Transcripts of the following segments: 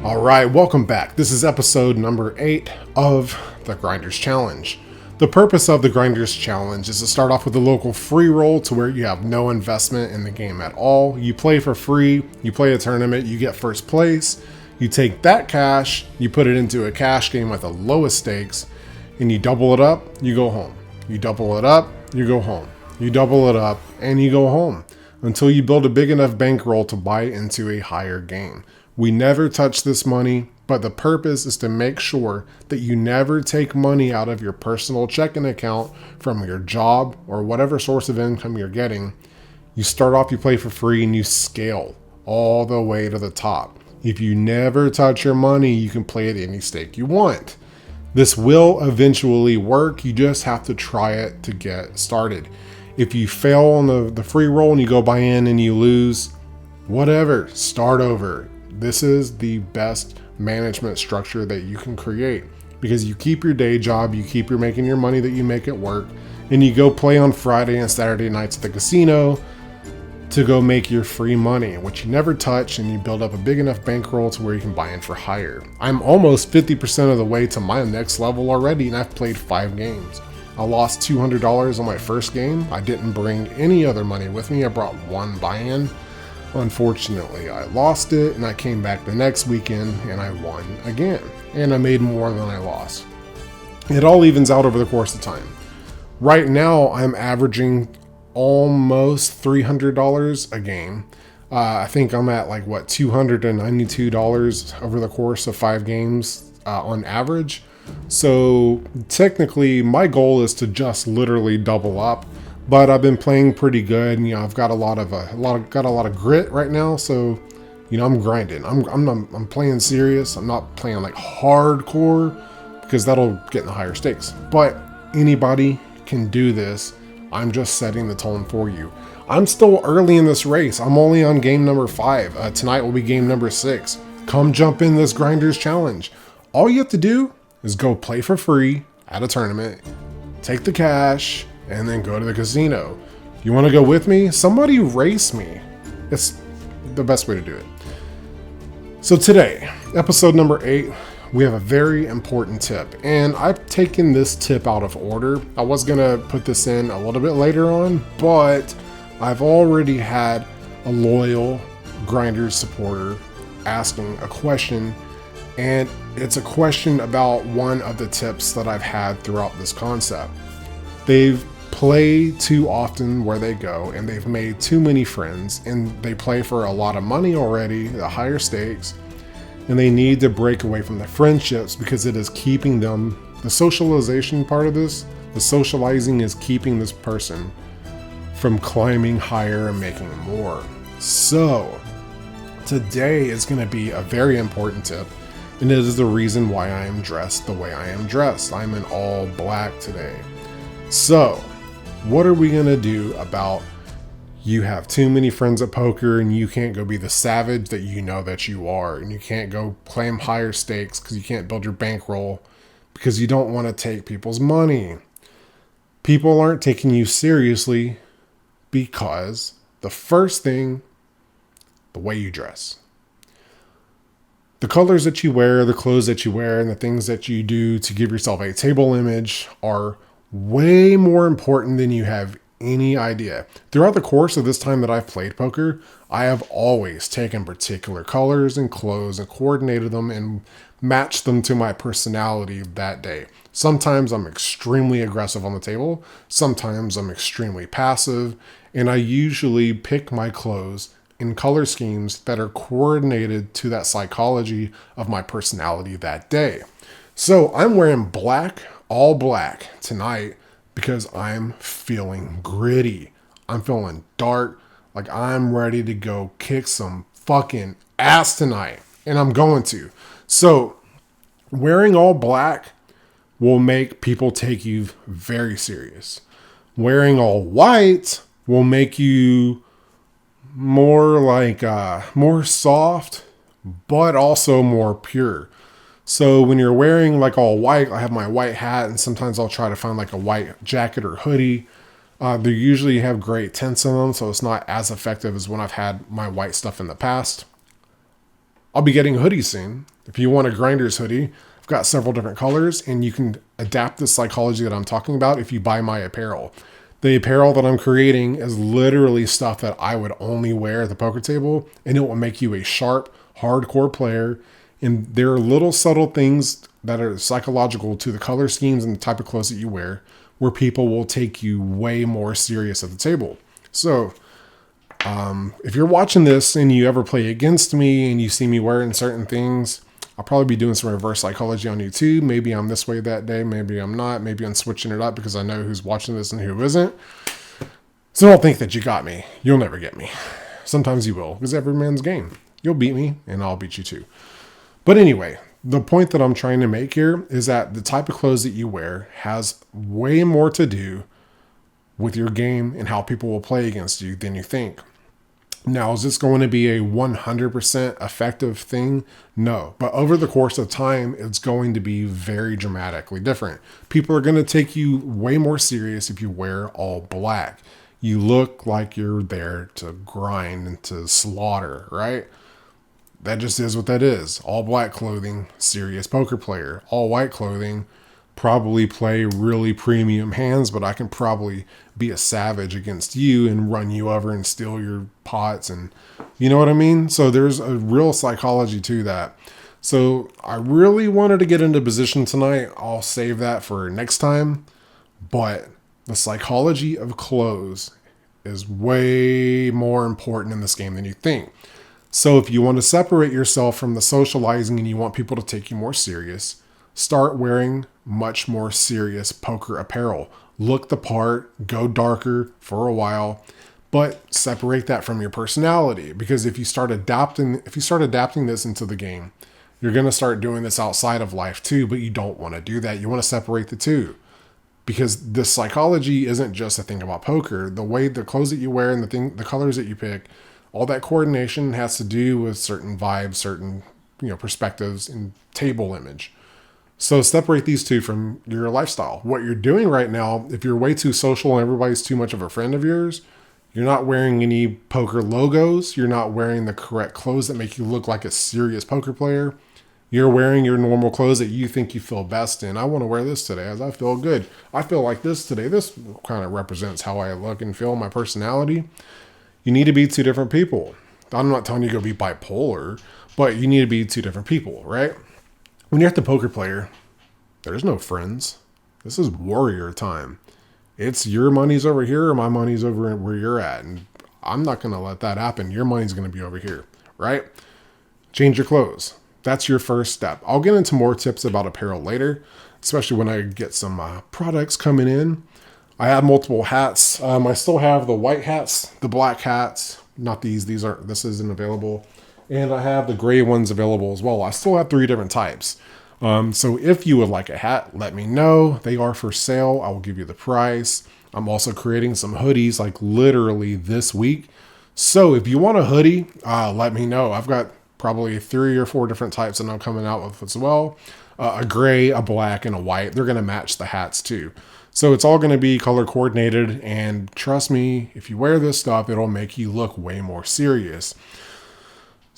All right, welcome back. This is episode number 8 of the Grinders Challenge. The purpose of the Grinders Challenge is to start off with a local free roll to where you have no investment in the game at all. You play for free, you play a tournament, you get first place, you take that cash, you put it into a cash game with the lowest stakes, and you double it up, you go home. You double it up, you go home. You double it up, and you go home until you build a big enough bankroll to buy into a higher game. We never touch this money, but the purpose is to make sure that you never take money out of your personal checking account from your job or whatever source of income you're getting. You start off, you play for free, and you scale all the way to the top. If you never touch your money, you can play at any stake you want. This will eventually work. You just have to try it to get started. If you fail on the free roll and you go buy in and you lose, whatever, start over. This is the best management structure that you can create because you keep your day job, you keep your making your money that you make at work, and you go play on Friday and Saturday nights at the casino to go make your free money, which you never touch, and you build up a big enough bankroll to where you can buy in for higher. I'm almost 50% of the way to my next level already, and I've played 5 games. I lost $200 on my first game. I didn't bring any other money with me. I brought one buy-in. Unfortunately, I lost it, and I came back the next weekend and I won again, and I made more than I lost. It all evens out over the course of time. Right now, I'm averaging almost $300 a game. I think I'm at $292 over the course of 5 games on average. So technically, my goal is to just literally double up. But I've been playing pretty good, and I've got a lot of grit right now. So, I'm grinding. I'm playing serious. I'm not playing like hardcore because that'll get in the higher stakes. But anybody can do this. I'm just setting the tone for you. I'm still early in this race. I'm only on game number 5. Tonight will be game number 6. Come jump in this Grinders Challenge. All you have to do is go play for free at a tournament, take the cash, and then go to the casino. You want to go with me? Somebody race me. It's the best way to do it. So today, episode number 8, we have a very important tip. And I've taken this tip out of order. I was going to put this in a little bit later on, but I've already had a loyal Grinders supporter asking a question. And it's a question about one of the tips that I've had throughout this concept. They've play too often where they go, and they've made too many friends, and they play for a lot of money already, the higher stakes, and they need to break away from the friendships because it is keeping them, the socialization part of this, the socializing is keeping this person from climbing higher and making more. So today is going to be a very important tip, and it is the reason why I am dressed the way I am dressed. I'm in all black today. So what are we going to do about you have too many friends at poker and you can't go be the savage that you know that you are, and you can't go claim higher stakes because you can't build your bankroll because you don't want to take people's money. People aren't taking you seriously because the first thing, the way you dress. The colors that you wear, the clothes that you wear, and the things that you do to give yourself a table image are way more important than you have any idea. Throughout the course of this time that I've played poker, I have always taken particular colors and clothes and coordinated them and matched them to my personality that day. Sometimes I'm extremely aggressive on the table. Sometimes I'm extremely passive. And I usually pick my clothes in color schemes that are coordinated to that psychology of my personality that day. So I'm wearing black, all black tonight because I'm feeling gritty. I'm feeling dark, like I'm ready to go kick some fucking ass tonight, and I'm going to. So wearing all black will make people take you very serious. Wearing all white will make you more like more soft, but also more pure. So when you're wearing like all white, I have my white hat, and sometimes I'll try to find like a white jacket or hoodie. They usually have great tints in them, so it's not as effective as when I've had my white stuff in the past. I'll be getting hoodies soon. If you want a Grinders hoodie, I've got several different colors, and you can adapt the psychology that I'm talking about if you buy my apparel. The apparel that I'm creating is literally stuff that I would only wear at the poker table, and it will make you a sharp, hardcore player. And there are little subtle things that are psychological to the color schemes and the type of clothes that you wear, where people will take you way more serious at the table. So if you're watching this and you ever play against me and you see me wearing certain things, I'll probably be doing some reverse psychology on you too. Maybe I'm this way that day. Maybe I'm not. Maybe I'm switching it up because I know who's watching this and who isn't. So don't think that you got me. You'll never get me. Sometimes you will, because every man's game. You'll beat me and I'll beat you too. But anyway, the point that I'm trying to make here is that the type of clothes that you wear has way more to do with your game and how people will play against you than you think. Now, is this going to be a 100% effective thing? No. But over the course of time, it's going to be very dramatically different. People are going to take you way more serious if you wear all black. You look like you're there to grind and to slaughter, right? That just is what that is. All black clothing, serious poker player. All white clothing, probably play really premium hands, but I can probably be a savage against you and run you over and steal your pots, and you know what I mean? So there's a real psychology to that. So I really wanted to get into position tonight. I'll save that for next time. But the psychology of clothes is way more important in this game than you think. So if you want to separate yourself from the socializing and you want people to take you more serious, start wearing much more serious poker apparel. Look the part, go darker for a while, but separate that from your personality. Because if you start adapting this into the game, you're going to start doing this outside of life too, but you don't want to do that. You want to separate the two. Because the psychology isn't just a thing about poker. The way the clothes that you wear and the colors that you pick, all that coordination has to do with certain vibes, certain perspectives and table image. So separate these two from your lifestyle. What you're doing right now, if you're way too social and everybody's too much of a friend of yours, you're not wearing any poker logos. You're not wearing the correct clothes that make you look like a serious poker player. You're wearing your normal clothes that you think you feel best in. I want to wear this today as I feel good. I feel like this today. This kind of represents how I look and feel, my personality. You need to be two different people. I'm not telling you to go be bipolar, but you need to be two different people, right? When you're at the poker player, there's no friends. This is warrior time. It's your money's over here or my money's over where you're at. And I'm not going to let that happen. Your money's going to be over here, right? Change your clothes. That's your first step. I'll get into more tips about apparel later, especially when I get some products coming in. I have multiple hats. I still have the white hats, the black hats, not these. This isn't available. And I have the gray ones available as well. I still have 3 different types. So if you would like a hat, let me know. They are for sale. I will give you the price. I'm also creating some hoodies like literally this week. So if you want a hoodie, let me know. I've got probably 3 or 4 different types that I'm coming out with as well. A gray, a black, and a white. They're going to match the hats too. So it's all going to be color coordinated. And trust me, if you wear this stuff, it'll make you look way more serious.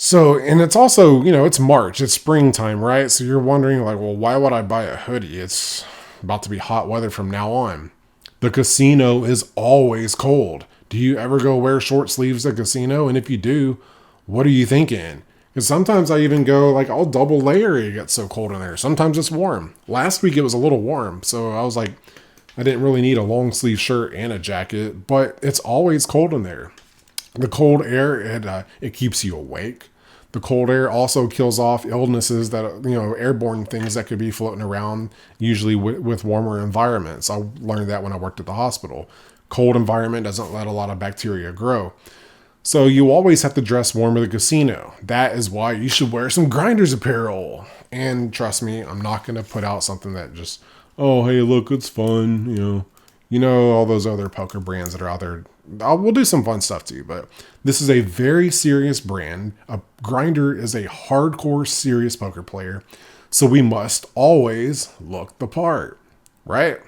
So, and it's also, it's March, it's springtime, right? So you're wondering like, well, why would I buy a hoodie? It's about to be hot weather from now on. The casino is always cold. Do you ever go wear short sleeves at the casino? And if you do, what are you thinking? Because sometimes I even go like, I'll double layer. It gets so cold in there. Sometimes it's warm. Last week it was a little warm. So I was like, I didn't really need a long sleeve shirt and a jacket, but it's always cold in there. The cold air, it keeps you awake. The cold air also kills off illnesses that, airborne things that could be floating around, usually with warmer environments. I learned that when I worked at the hospital. Cold environment doesn't let a lot of bacteria grow. So you always have to dress warm at the casino. That is why you should wear some Grinders apparel. And trust me, I'm not going to put out something that just, oh, hey, look, it's fun, all those other poker brands that are out there. We'll do some fun stuff too, but this is a very serious brand. A Grinder is a hardcore serious poker player. So we must always look the part, right?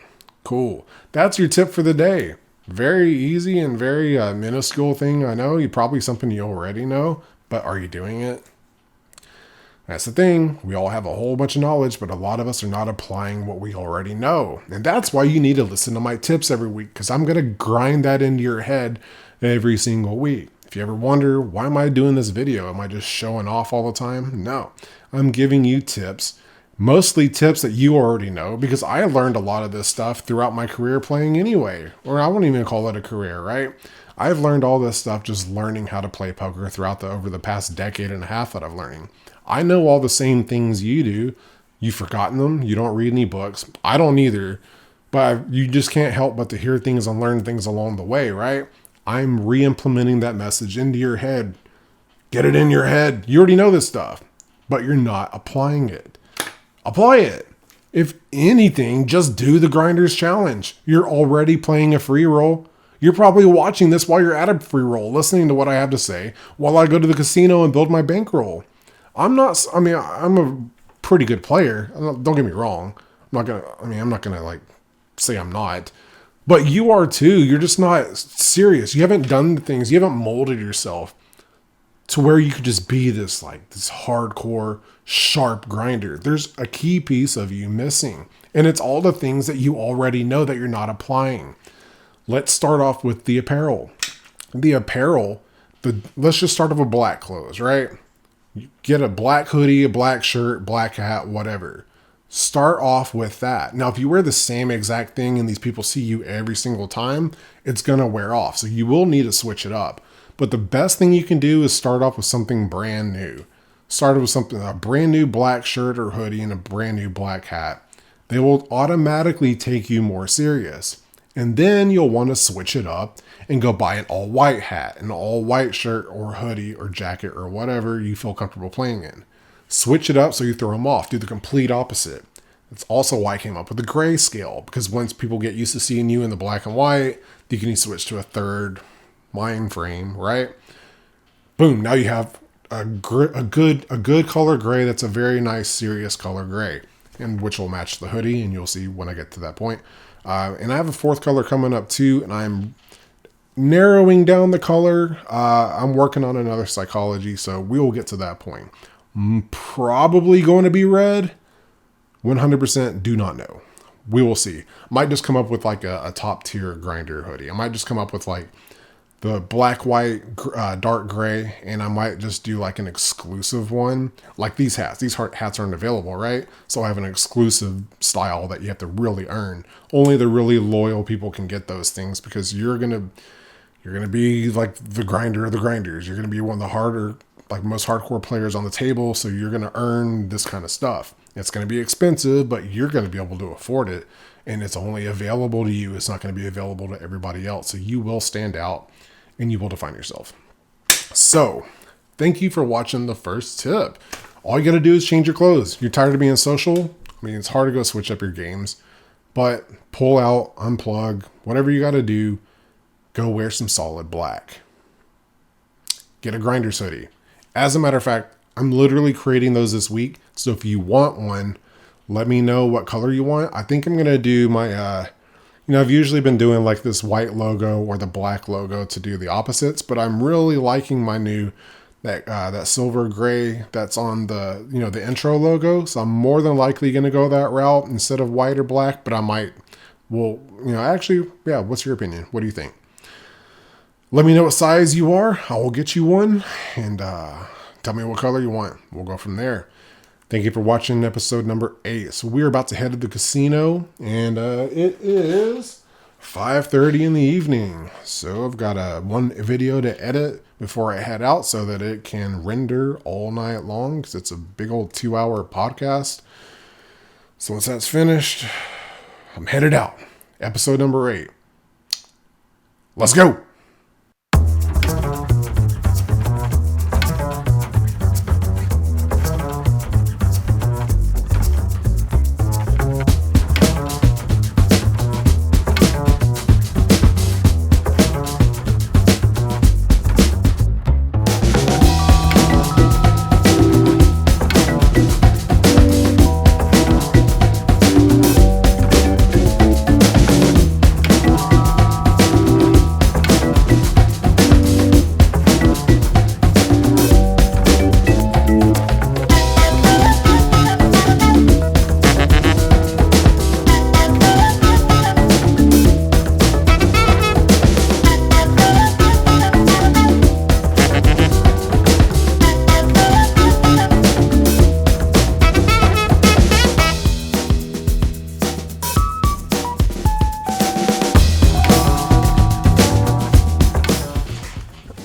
Cool. That's your tip for the day. Very easy and very minuscule thing. I know probably something you already know, but are you doing it? That's the thing. We all have a whole bunch of knowledge, but a lot of us are not applying what we already know. And that's why you need to listen to my tips every week, because I'm going to grind that into your head every single week. If you ever wonder, why am I doing this video? Am I just showing off all the time? No, I'm giving you tips, mostly tips that you already know, because I learned a lot of this stuff throughout my career playing anyway, or I wouldn't even call it a career, right? I've learned all this stuff just learning how to play poker throughout over the past decade and a half that I've learning. I know all the same things you do. You've forgotten them. You don't read any books. I don't either, but you just can't help but to hear things and learn things along the way, right? I'm re-implementing that message into your head. Get it in your head. You already know this stuff, but you're not applying it. Apply it. If anything, just do the Grinders Challenge. You're already playing a free roll. You're probably watching this while you're at a free roll, listening to what I have to say while I go to the casino and build my bankroll. I'm a pretty good player. Don't get me wrong. I'm not going to like say I'm not. But you are too. You're just not serious. You haven't done the things. You haven't molded yourself to where you could just be this hardcore, sharp grinder. There's a key piece of you missing. And it's all the things that you already know that you're not applying. Let's start off with the apparel. Let's just start off with black clothes, right? You get a black hoodie, a black shirt, black hat, whatever. Start off with that. Now, if you wear the same exact thing and these people see you every single time, it's going to wear off. So you will need to switch it up. But the best thing you can do is start off with something brand new. Start with a brand new black shirt or hoodie and a brand new black hat. They will automatically take you more serious. And then you'll want to switch it up and go buy an all white hat, an all white shirt or hoodie or jacket or whatever you feel comfortable playing in. Switch it up so you throw them off. Do the complete opposite. That's also why I came up with the gray scale, because once people get used to seeing you in the black and white, you can switch to a third mind frame, right? Boom. Now you have a good color gray. That's a very nice, serious color gray, and which will match the hoodie. And you'll see when I get to that point. And I have a fourth color coming up too, and I'm narrowing down the color. I'm working on another psychology, so we will get to that point. Probably going to be red. 100% do not know. We will see. Might just come up with like a top tier grinder hoodie. I might just come up with like the black, white, dark gray, and I might just do like an exclusive one. Like these hats. These hats aren't available, right? So I have an exclusive style that you have to really earn. Only the really loyal people can get those things, because you're gonna be like the grinder of the grinders. You're gonna be one of the most hardcore players on the table. So you're gonna earn this kind of stuff. It's gonna be expensive, but you're gonna be able to afford it, and it's only available to you. It's not gonna be available to everybody else. So you will stand out, and you will define yourself. So thank you for watching the first tip. All you got to do is change your clothes. You're tired of being social? I mean, it's hard to go switch up your games, but pull out, unplug, whatever you got to do, go wear some solid black. Get a Grinders hoodie. As a matter of fact, I'm literally creating those this week. So if you want one, let me know what color you want. I think I'm going to do my, I've usually been doing like this white logo or the black logo to do the opposites, but I'm really liking my new, that silver gray that's on the, the intro logo. So I'm more than likely going to go that route instead of white or black, but what's your opinion? What do you think? Let me know what size you are. I will get you one, and tell me what color you want. We'll go from there. Thank you for watching episode number 8. So we're about to head to the casino, and it is 5:30 in the evening. So I've got one video to edit before I head out so that it can render all night long, because it's a big old 2-hour podcast. So once that's finished, I'm headed out. Episode number 8. Let's go.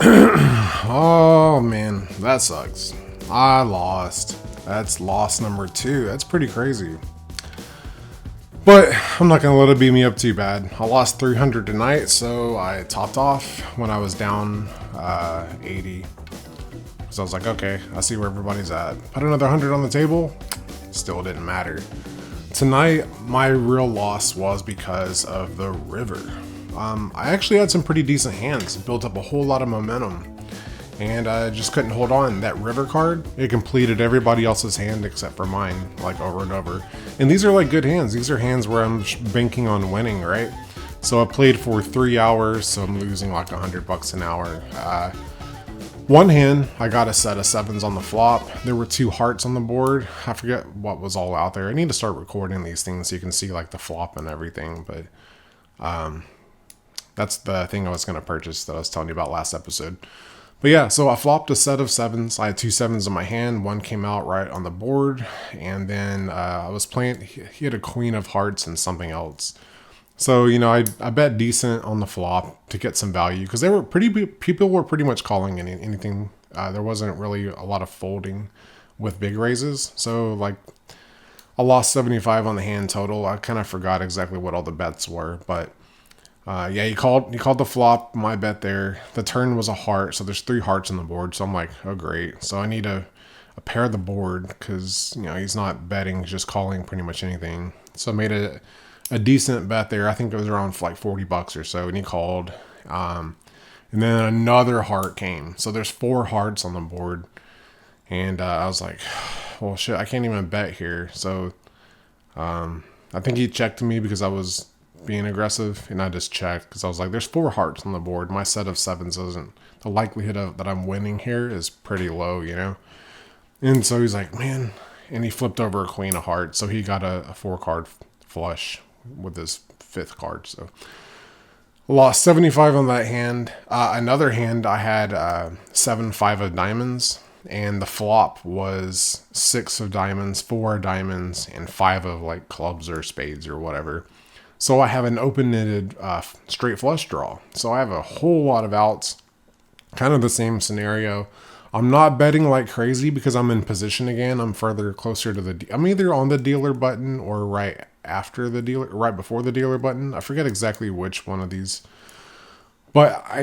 Oh man, that sucks. I lost. That's loss number 2. That's pretty crazy. But I'm not gonna let it beat me up too bad. I lost 300 tonight, so I topped off when I was down 80. So I was like, okay, I see where everybody's at. Put another 100 on the table, still didn't matter. Tonight, my real loss was because of the river. I actually had some pretty decent hands, built up a whole lot of momentum, and I just couldn't hold on. That river card, it completed everybody else's hand except for mine, like over and over. And these are like good hands. These are hands where I'm banking on winning, right? So I played for 3 hours, so I'm losing like $100 an hour. One hand, I got a set of 7s on the flop. There were 2 hearts on the board. I forget what was all out there. I need to start recording these things so you can see like the flop and everything. But that's the thing I was going to purchase that I was telling you about last episode. But yeah, so I flopped a set of 7s. I had 2 7s in my hand. One came out right on the board. And then I was playing, he had a queen of hearts and something else. So, you know, I bet decent on the flop to get some value because they were people were pretty much calling anything. There wasn't really a lot of folding with big raises. So, like, I lost 75 on the hand total. I kind of forgot exactly what all the bets were. But, yeah, he called the flop, my bet there. The turn was a heart. So, there's 3 hearts on the board. So, I'm like, oh, great. So, I need to pair the board because, you know, he's not betting, he's just calling pretty much anything. So, I made a decent bet there. I think it was around like $40 or so, and he called. And then another heart came. So there's 4 hearts on the board, and I was like, well, shit, I can't even bet here. So I think he checked me because I was being aggressive, and I just checked because I was like, there's 4 hearts on the board. My set of 7s isn't, the likelihood of that I'm winning here is pretty low, you know. And so he's like, man, and he flipped over a queen of hearts, so he got a 4-card flush with his 5th card. So lost 75 on that hand. Another hand, I had 7-5 of diamonds, and the flop was 6 of diamonds, 4 of diamonds, and 5 of like clubs or spades or whatever. So I have an open-ended straight flush draw. So I have a whole lot of outs, kind of the same scenario. I'm not betting like crazy because I'm in position again. I'm further closer to I'm either on the dealer button or right after the dealer, right before the dealer button. I forget exactly which one of these, but I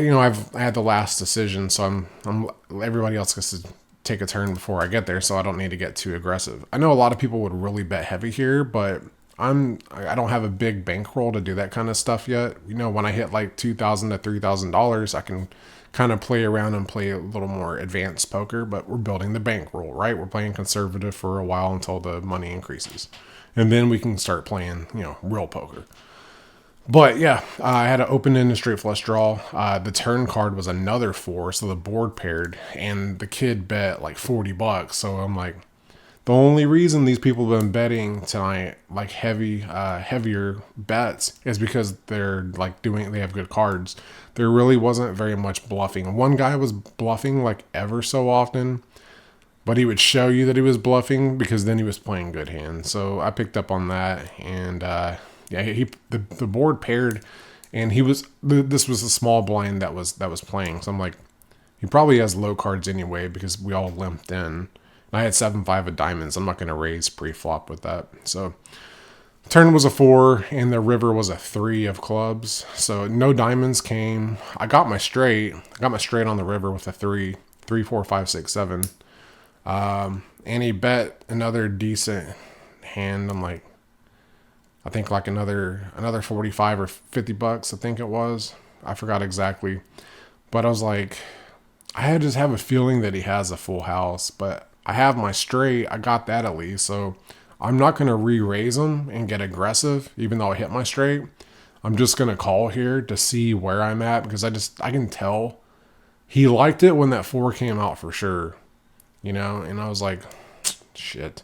had the last decision, so I'm everybody else gets to take a turn before I get there, so I don't need to get too aggressive. I know a lot of people would really bet heavy here, but I don't have a big bankroll to do that kind of stuff yet. You know, when I hit like $2,000 to $3,000, I can kind of play around and play a little more advanced poker, but we're building the bankroll, right? We're playing conservative for a while until the money increases. And then we can start playing, you know, real poker. But yeah, I had an open-ended straight flush draw. The turn card was another 4, so the board paired, and the kid bet like $40. So I'm like, the only reason these people have been betting tonight, like heavier bets, is because they're like they have good cards. There really wasn't very much bluffing. One guy was bluffing like ever so often, but he would show you that he was bluffing because then he was playing good hands. So I picked up on that, and yeah, the board paired, and this was a small blind that was playing. So I'm like, he probably has low cards anyway because we all limped in. I had 7-5 of diamonds. I'm not going to raise pre-flop with that. So turn was a 4, and the river was a 3 of clubs. So no diamonds came. I got my straight. On the river with a 3, 4, 5, 6, 7. And he bet another decent hand. I'm like, I think like another 45 or $50. I think it was. I forgot exactly. But I was like, I just have a feeling that he has a full house, but I have my straight. I got that at least. So I'm not going to re-raise him and get aggressive, even though I hit my straight. I'm just going to call here to see where I'm at because I can tell he liked it when that 4 came out for sure, you know? And I was like, shit.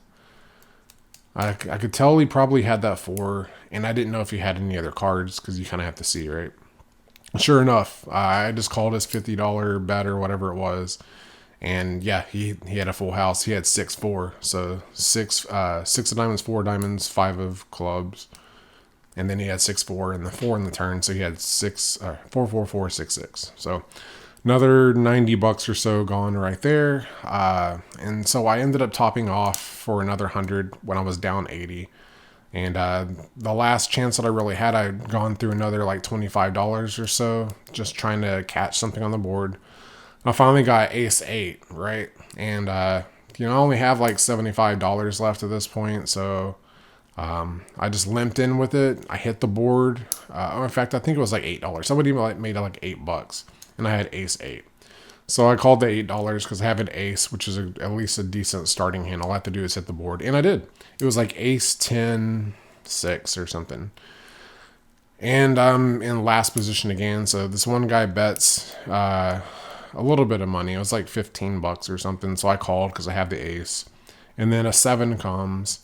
I could tell he probably had that 4, and I didn't know if he had any other cards because you kind of have to see, right? Sure enough, I just called his $50 bet or whatever it was. And yeah, he had a full house. He had 6-4. So 6 of diamonds, 4 diamonds, 5 of clubs. And then he had 6-4 and the 4 in the turn. So he had 4-4-4, 6-6. So Another 90 bucks or so gone right there. And so I ended up topping off for another 100 when I was down 80. And the last chance that I really had, I'd gone through another like $25 or so, just trying to catch something on the board. I finally got ace 8, right? And, I only have like $75 left at this point. So I just limped in with it. I hit the board. In fact, I think it was like $8. Somebody made it like $8, and I had ace 8. So I called the $8 because I have an ace, which is at least a decent starting hand. All I have to do is hit the board, and I did. It was like ace 10 6 or something, and I'm in last position again. So this one guy bets a little bit of money. It was like $15 or something. So I called because I have the ace, and then a 7 comes.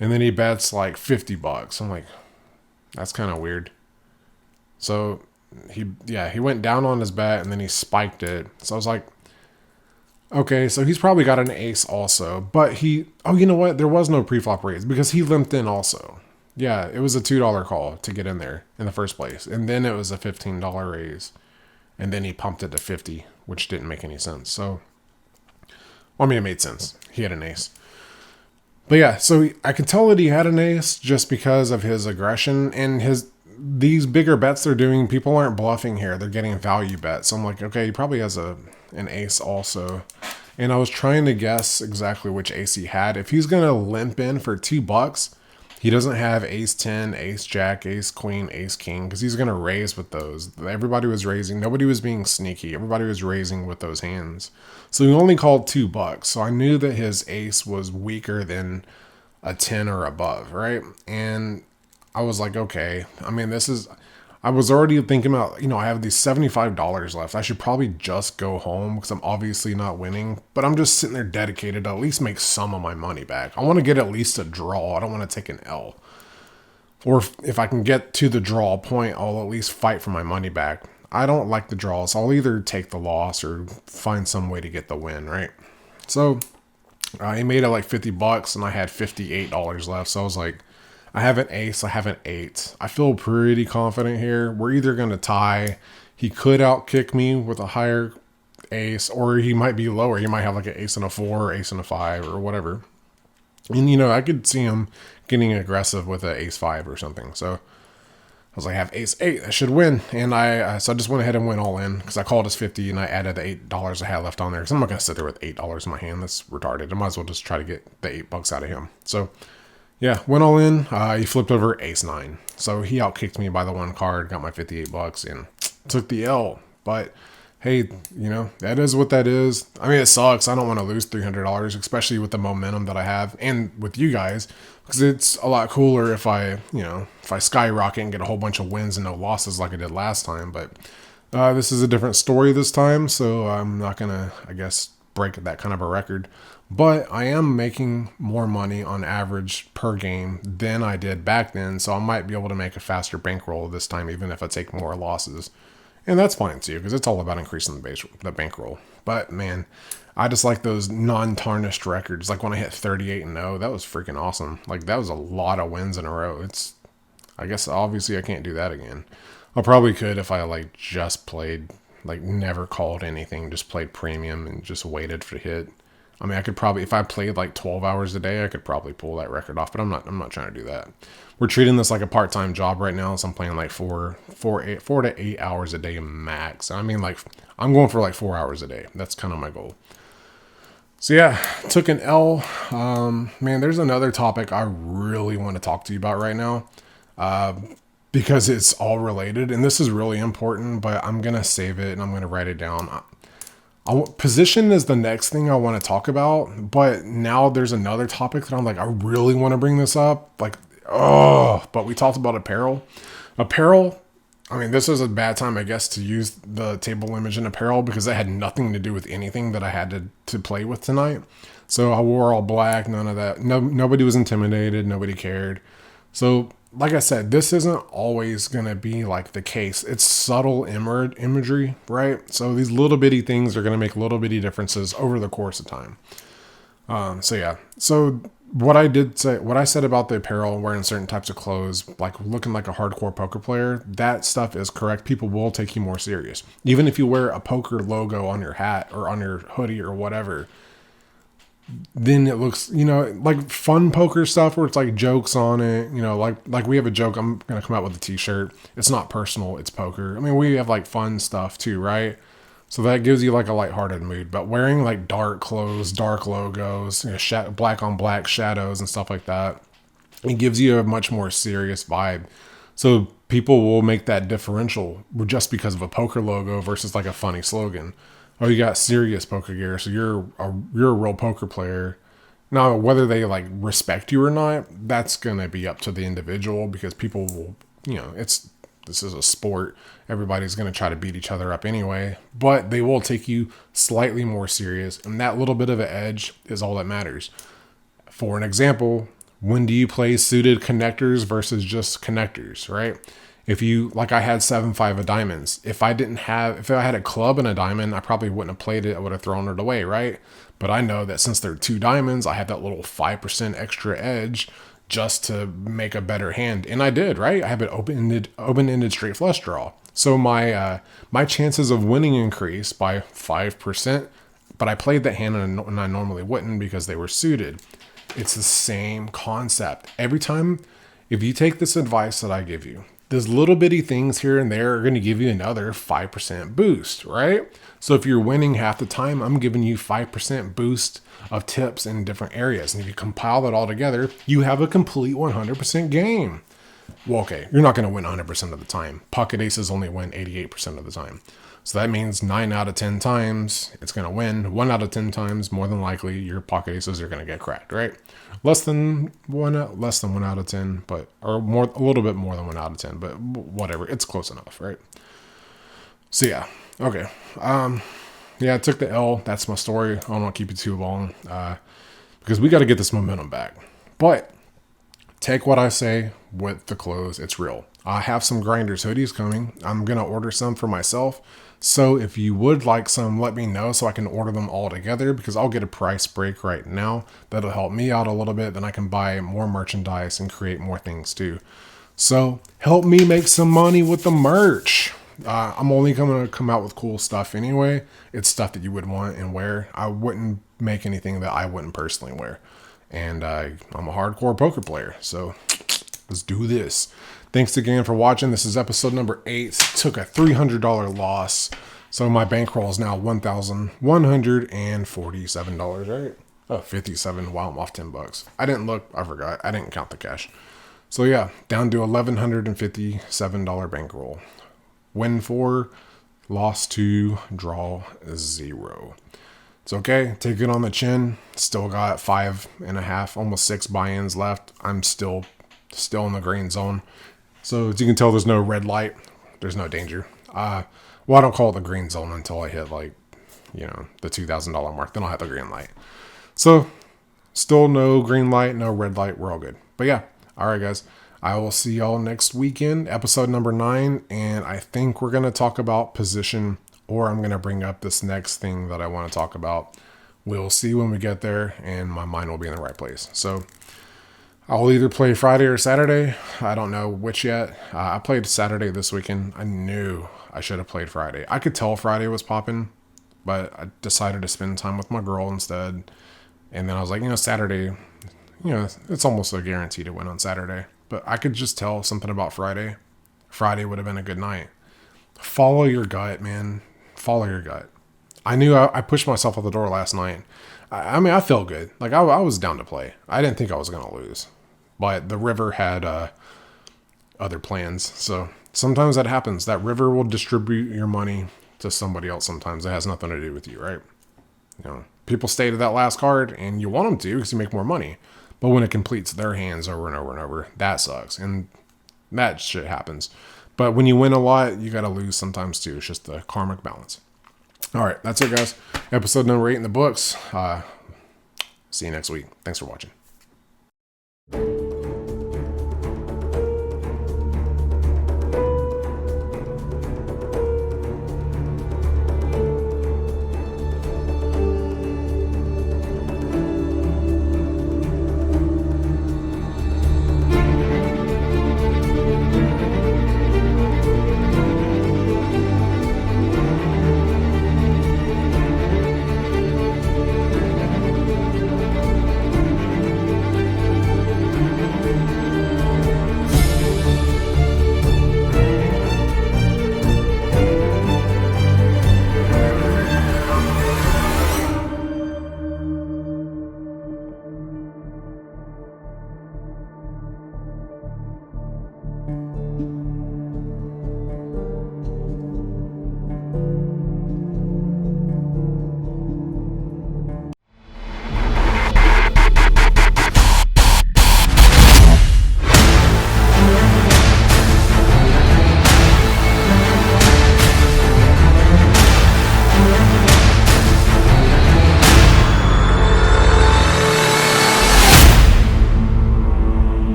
And then he bets like $50. I'm like, that's kind of weird. So he went down on his bet and then he spiked it. So I was like, okay, so he's probably got an ace also. But you know what? There was no pre-flop raise because he limped in also. Yeah, it was a $2 call to get in there in the first place. And then it was a $15 raise. And then he pumped it to 50, which didn't make any sense. So, well, I mean, it made sense. He had an ace. But yeah, so I can tell that he had an ace just because of his aggression and these bigger bets they're doing. People aren't bluffing here; they're getting value bets. So I'm like, okay, he probably has an ace also. And I was trying to guess exactly which ace he had. If he's gonna limp in for $2, he doesn't have ace 10, ace jack, ace queen, ace king, because he's gonna raise with those. Everybody was raising. Nobody was being sneaky. Everybody was raising with those hands. So he only called $2. So I knew that his ace was weaker than a 10 or above, right? And I was like, okay. I mean, I was already thinking about, I have these $75 left. I should probably just go home because I'm obviously not winning. But I'm just sitting there dedicated to at least make some of my money back. I want to get at least a draw. I don't want to take an L. Or if I can get to the draw point, I'll at least fight for my money back. I don't like the draws. I'll either take the loss or find some way to get the win, right? So he made it like $50 and I had $58 left. So I was like, I have an ace, I have an 8. I feel pretty confident here. We're either going to tie. He could outkick me with a higher ace, or he might be lower. He might have like an ace and a 4 or ace and a 5 or whatever. And, I could see him getting aggressive with an ace 5 or something. So I was like, I have ace 8. I should win. And so I just went ahead and went all in because I called his 50 and I added the $8 I had left on there. Because I'm not going to sit there with $8 in my hand. That's retarded. I might as well just try to get the $8 out of him. So yeah, went all in. He flipped over ace 9. So he outkicked me by the one card, got my $58 and took the L. But hey, that is what that is. I mean, it sucks. I don't want to lose $300, especially with the momentum that I have and with you guys, because it's a lot cooler if I skyrocket and get a whole bunch of wins and no losses like I did last time. But this is a different story this time, so I'm not going to, I guess, break that kind of a record. But I am making more money on average per game than I did back then, so I might be able to make a faster bankroll this time, even if I take more losses. And that's fine too, because it's all about increasing the bankroll. But man, I just like those non-tarnished records. Like when I hit 38-0, that was freaking awesome. Like that was a lot of wins in a row. I guess obviously I can't do that again. I probably could if I just played, never called anything, just played premium and just waited for the hit. I mean, I could probably, if I played 12 hours a day, I could probably pull that record off, but I'm not trying to do that. We're treating this like a part-time job right now. So I'm playing 4 to 8 hours a day max. I mean, I'm going for 4 hours a day. That's kind of my goal. So yeah, took an L. Man, there's another topic I really want to talk to you about right now. Because it's all related and this is really important, but I'm going to save it and I'm going to write it down. Position is the next thing I want to talk about, but now there's another topic that I'm I really want to bring this up. But we talked about apparel. I mean, this is a bad time, I guess, to use the table image in apparel because it had nothing to do with anything that I had to play with tonight. So I wore all black, none of that. Nobody was intimidated. Nobody cared. So like I said, this isn't always going to be the case. It's subtle imagery, right? So these little bitty things are going to make little bitty differences over the course of time. So what I said about the apparel, wearing certain types of clothes, like looking like a hardcore poker player, that stuff is correct. People will take you more serious. Even if you wear a poker logo on your hat or on your hoodie or whatever, then it looks, like fun poker stuff where it's like jokes on it, like we have a joke. I'm going to come out with a t-shirt. It's not personal. It's poker. I mean, we have like fun stuff too, right? So that gives you like a lighthearted mood, but wearing like dark clothes, dark logos, black on black shadows and stuff like that, it gives you a much more serious vibe. So people will make that differential just because of a poker logo versus like a funny slogan. Oh, you got serious poker gear, so you're a real poker player. Now, whether they like respect you or not, that's gonna be up to the individual, because people will, this is a sport. Everybody's gonna try to beat each other up anyway, but they will take you slightly more serious, and that little bit of an edge is all that matters. For an example, when do you play suited connectors versus just connectors, right? If you, like I had 7-5 of diamonds. If I had a club and a diamond, I probably wouldn't have played it. I would have thrown it away, right? But I know that since they're 2 diamonds, I have that little 5% extra edge just to make a better hand. And I did, right? I have an open-ended straight flush draw. So my chances of winning increased by 5%, but I played that hand and I normally wouldn't because they were suited. It's the same concept. Every time, if you take this advice that I give you, those little bitty things here and there are going to give you another 5% boost, right? So if you're winning half the time, I'm giving you 5% boost of tips in different areas. And if you compile that all together, you have a complete 100% game. Well, okay, you're not going to win 100% of the time. Pocket aces only win 88% of the time. So that means 9 out of 10 times it's going to win. 1 out of 10 times, more than likely, your pocket aces are going to get cracked, right? Less than 1 out of 10, but a little bit more than 1 out of 10, but whatever. It's close enough, right? So yeah, okay. Yeah, I took the L. That's my story. I don't want to keep it too long because we got to get this momentum back. But take what I say with the clothes. It's real. I have some Grinders hoodies coming. I'm going to order some for myself. So if you would like some, let me know so I can order them all together, because I'll get a price break right now. That'll help me out a little bit. Then I can buy more merchandise and create more things too. So help me make some money with the merch. I'm only going to come out with cool stuff anyway. It's stuff that you would want and wear. I wouldn't make anything that I wouldn't personally wear. And I'm a hardcore poker player. So let's do this. Thanks again for watching. This is episode number 8. Took a $300 loss. So my bankroll is now $1,147, right? Oh, 57. Wow, I'm off $10. I didn't look. I forgot. I didn't count the cash. So yeah, down to $1,157 bankroll. Win 4, loss 2, draw 0. It's okay. Take it on the chin. Still got 5.5, almost 6 buy-ins left. I'm still in the green zone. So as you can tell, there's no red light. There's no danger. Well, I don't call it the green zone until I hit the $2,000 mark. Then I'll have the green light. So still no green light, no red light. We're all good. But yeah. All right, guys. I will see y'all next weekend, episode number 9. And I think we're going to talk about position, or I'm going to bring up this next thing that I want to talk about. We'll see when we get there, and my mind will be in the right place. So I'll either play Friday or Saturday. I don't know which yet. I played Saturday this weekend. I knew I should have played Friday. I could tell Friday was popping, but I decided to spend time with my girl instead. And then I was like, Saturday, it's almost a guarantee to win on Saturday. But I could just tell something about Friday. Friday would have been a good night. Follow your gut, man. Follow your gut. I knew I pushed myself out the door last night. I felt good. Like, I was down to play. I didn't think I was going to lose. But the river had other plans. So sometimes that happens. That river will distribute your money to somebody else sometimes. It has nothing to do with you, right? People stay to that last card, and you want them to because you make more money. But when it completes their hands over and over and over, that sucks. And that shit happens. But when you win a lot, you got to lose sometimes too. It's just the karmic balance. All right, that's it, guys. Episode number 8 in the books. See you next week. Thanks for watching.